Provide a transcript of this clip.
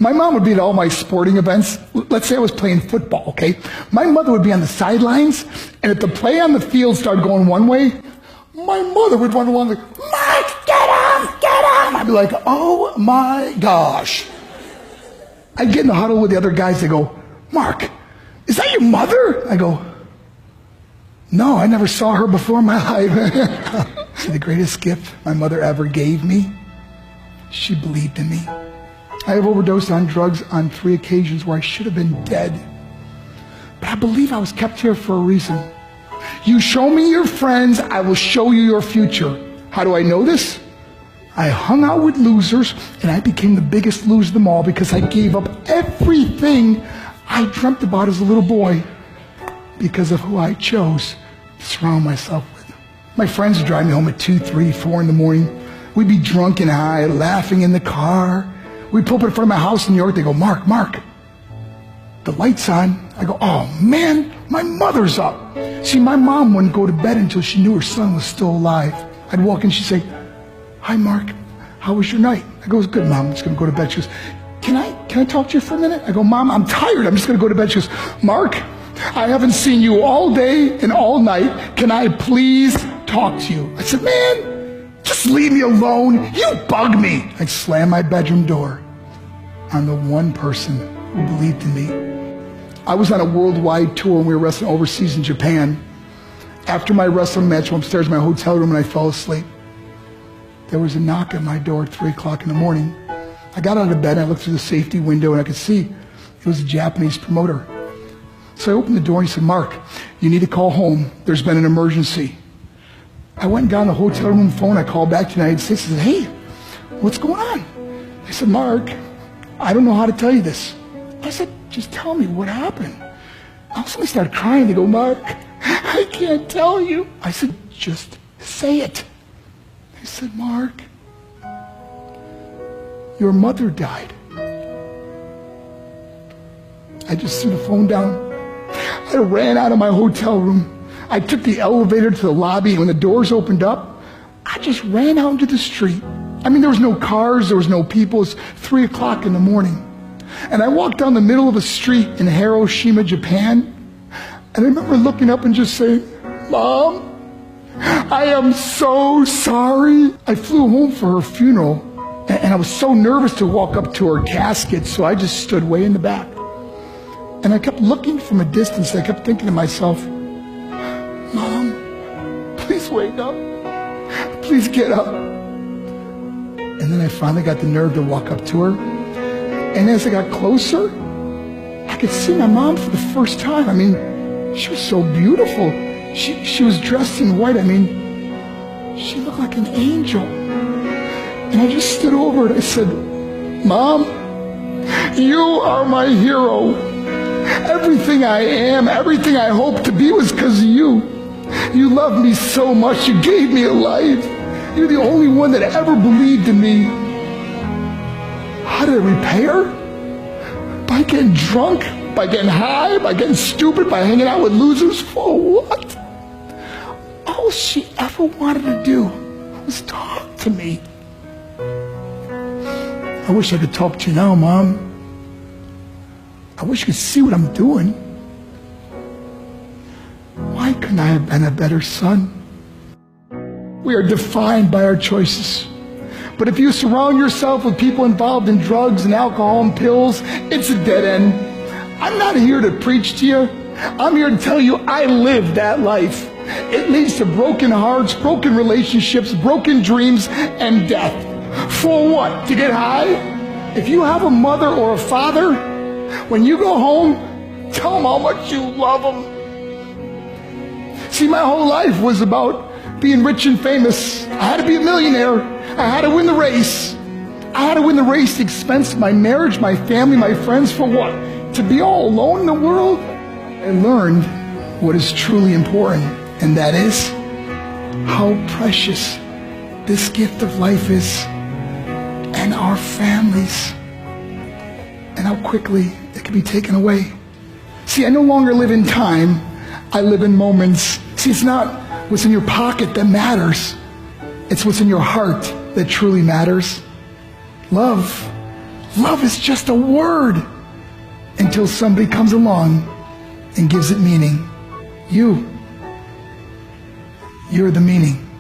My mom would be at all my sporting events. Let's say I was playing football, okay? My mother would be on the sidelines, and if the play on the field started going one way, my mother would run along like, Mark, get him, get him! I'd be like, oh my gosh. I'd get in the huddle with the other guys. They go, Mark, is that your mother? I go, no, I never saw her before in my life. See, the greatest gift my mother ever gave me, she believed in me. I have overdosed on drugs on 3 occasions where I should have been dead. But I believe I was kept here for a reason. You show me your friends, I will show you your future. How do I know this? I hung out with losers, and I became the biggest loser of them all because I gave up everything I dreamt about as a little boy because of who I chose to surround myself with. My friends would drive me home at 2, 3, 4 in the morning. We'd be drunk and high, laughing in the car. We'd pull up in front of my house in New York. They go, Mark, the light's on. I go, oh man, my mother's up. See, my mom wouldn't go to bed until she knew her son was still alive. I'd walk in, she'd say, hi Mark, how was your night? I go, it was good, Mom, I'm just gonna go to bed. She goes, can I talk to you for a minute? I go, Mom, I'm tired, I'm just gonna go to bed. She goes, Mark, I haven't seen you all day and all night. Can I please talk to you? I said, man, just leave me alone. You bug me. I slammed my bedroom door on the one person who believed in me. I was on a worldwide tour and we were wrestling overseas in Japan. After my wrestling match, I went upstairs in my hotel room and I fell asleep. There was a knock at my door at 3 o'clock in the morning. I got out of bed and I looked through the safety window and I could see it was a Japanese promoter. So I opened the door and he said, Mark, you need to call home. There's been an emergency. I went and got on the hotel room phone. I called back to the United States and said, hey, what's going on? They said, Mark, I don't know how to tell you this. I said, just tell me what happened. I suddenly started crying. They go, Mark, I can't tell you. I said, just say it. They said, Mark, your mother died. I just threw the phone down. I ran out of my hotel room. I took the elevator to the lobby, and when the doors opened up, I just ran out into the street. I mean, there was no cars, there was no people. It was 3 o'clock in the morning. And I walked down the middle of a street in Hiroshima, Japan, and I remember looking up and just saying, Mom, I am so sorry. I flew home for her funeral, and I was so nervous to walk up to her casket, so I just stood way in the back. And I kept looking from a distance. I kept thinking to myself, Mom, please wake up. Please get up. And then I finally got the nerve to walk up to her. And as I got closer, I could see my mom for the first time. I mean, she was so beautiful. She was dressed in white. I mean, she looked like an angel. And I just stood over her and I said, Mom, you are my hero. Everything I am, everything I hope to be was because of you. You loved me so much. You gave me a life. You're the only one that ever believed in me. How did I repay her? By getting drunk, by getting high, by getting stupid, by hanging out with losers? For what? All she ever wanted to do was talk to me. I wish I could talk to you now, Mom. I wish you could see what I'm doing. Why couldn't I have been a better son? We are defined by our choices. But if you surround yourself with people involved in drugs and alcohol and pills, it's a dead end. I'm not here to preach to you. I'm here to tell you I lived that life. It leads to broken hearts, broken relationships, broken dreams, and death. For what? To get high? If you have a mother or a father, when you go home, tell them how much you love them. See, my whole life was about being rich and famous. I had to be a millionaire. I had to win the race. I had to win the race at the expense of my marriage, my family, my friends. For what? To be all alone in the world? I learned what is truly important, and that is how precious this gift of life is, and our families, and how quickly it can be taken away. See, I no longer live in time. I live in moments. See, it's not what's in your pocket that matters. It's what's in your heart that truly matters. Love Love is just a word until somebody comes along and gives it meaning. You're the meaning.